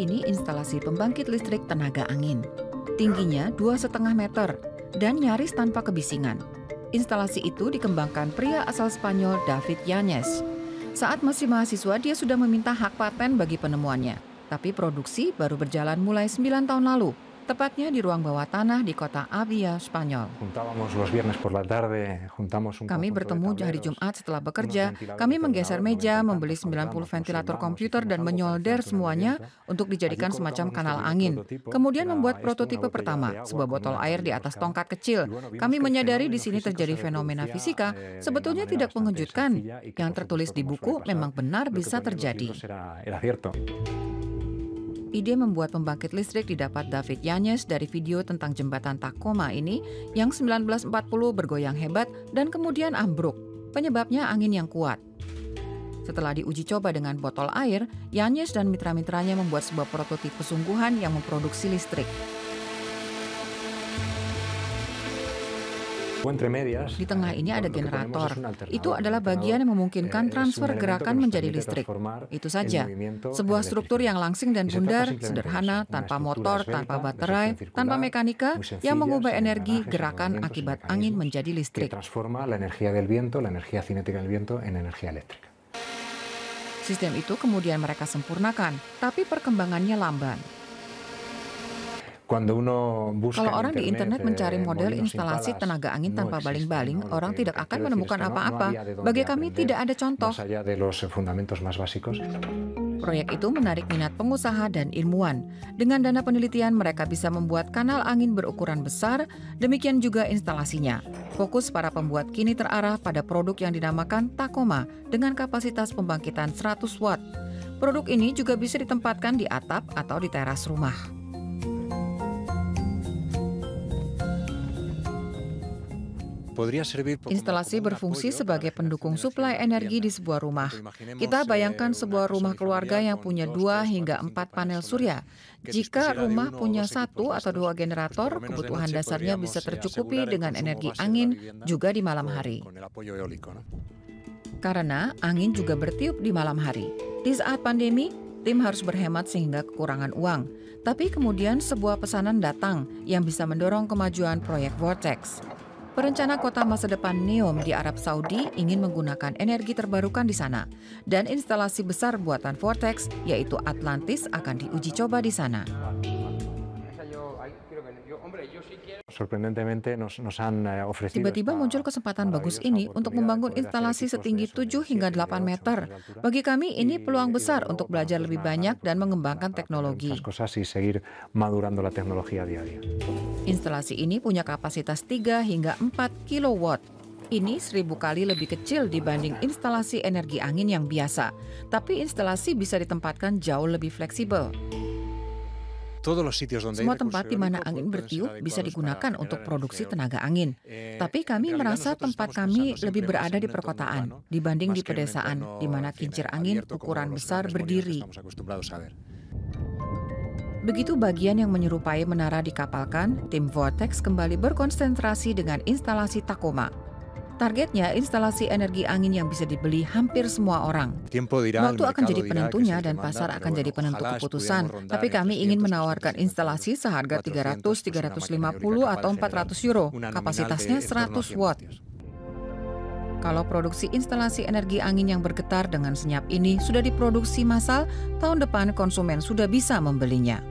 Ini instalasi pembangkit listrik tenaga angin. Tingginya 2,5 meter dan nyaris tanpa kebisingan. Instalasi itu dikembangkan pria asal Spanyol David Yañez. Saat masih mahasiswa, dia sudah meminta hak paten bagi penemuannya. Tapi produksi baru berjalan mulai 9 tahun lalu. Tepatnya di ruang bawah tanah di kota Avia, Spanyol. Kami bertemu hari Jumat setelah bekerja. Kami menggeser meja, membeli 90 ventilator komputer dan menyolder semuanya untuk dijadikan semacam kanal angin. Kemudian membuat prototipe pertama, sebuah botol air di atas tongkat kecil. Kami menyadari di sini terjadi fenomena fisika, sebetulnya tidak mengejutkan. Yang tertulis di buku memang benar bisa terjadi. Ide membuat pembangkit listrik didapat David Yañez dari video tentang jembatan Tacoma ini yang 1940 bergoyang hebat dan kemudian ambruk. Penyebabnya angin yang kuat. Setelah diuji coba dengan botol air, Yañez dan mitra-mitranya membuat sebuah prototipe sungguhan yang memproduksi listrik. Di tengah ini ada generator. Itu adalah bagian yang memungkinkan transfer gerakan menjadi listrik. Itu saja. Sebuah struktur yang langsing dan bundar, sederhana, tanpa motor, tanpa baterai, tanpa mekanika, yang mengubah energi gerakan akibat angin menjadi listrik. Sistem itu kemudian mereka sempurnakan, tapi perkembangannya lamban. Kalau orang di internet mencari model instalasi tenaga angin tanpa baling-baling, orang tidak akan menemukan apa-apa. Bagi kami tidak ada contoh. Proyek itu menarik minat pengusaha dan ilmuwan. Dengan dana penelitian, mereka bisa membuat kanal angin berukuran besar, demikian juga instalasinya. Fokus para pembuat kini terarah pada produk yang dinamakan Tacoma dengan kapasitas pembangkitan 100 watt. Produk ini juga bisa ditempatkan di atap atau di teras rumah. Instalasi berfungsi sebagai pendukung suplai energi di sebuah rumah. Kita bayangkan sebuah rumah keluarga yang punya 2 hingga 4 panel surya. Jika rumah punya 1 atau 2 generator, kebutuhan dasarnya bisa tercukupi dengan energi angin juga di malam hari. Karena angin juga bertiup di malam hari. Di saat pandemi, tim harus berhemat sehingga kekurangan uang. Tapi kemudian sebuah pesanan datang yang bisa mendorong kemajuan proyek Vortex. Perencana kota masa depan NEOM di Arab Saudi ingin menggunakan energi terbarukan di sana. Dan instalasi besar buatan Vortex, yaitu Atlantis, akan diuji coba di sana. Tiba-tiba muncul kesempatan bagus ini untuk membangun instalasi setinggi 7 hingga 8 meter. Bagi kami ini peluang besar untuk belajar lebih banyak dan mengembangkan teknologi. Instalasi ini punya kapasitas 3 hingga 4 kilowatt. Ini 1000 kali lebih kecil dibanding instalasi energi angin yang biasa. Tapi instalasi bisa ditempatkan jauh lebih fleksibel. Semua tempat di mana angin bertiup bisa digunakan untuk produksi tenaga angin. Tapi kami merasa tempat kami lebih berada di perkotaan dibanding di pedesaan, di mana kincir angin ukuran besar berdiri. Begitu bagian yang menyerupai menara dikapalkan, tim Vortex kembali berkonsentrasi dengan instalasi Tacoma. Targetnya instalasi energi angin yang bisa dibeli hampir semua orang. Waktu akan jadi penentunya dan pasar akan jadi penentu keputusan. Tapi kami ingin menawarkan instalasi seharga 300, 350 atau 400 euro. Kapasitasnya 100 watt. Kalau produksi instalasi energi angin yang bergetar dengan senyap ini sudah diproduksi massal, tahun depan konsumen sudah bisa membelinya.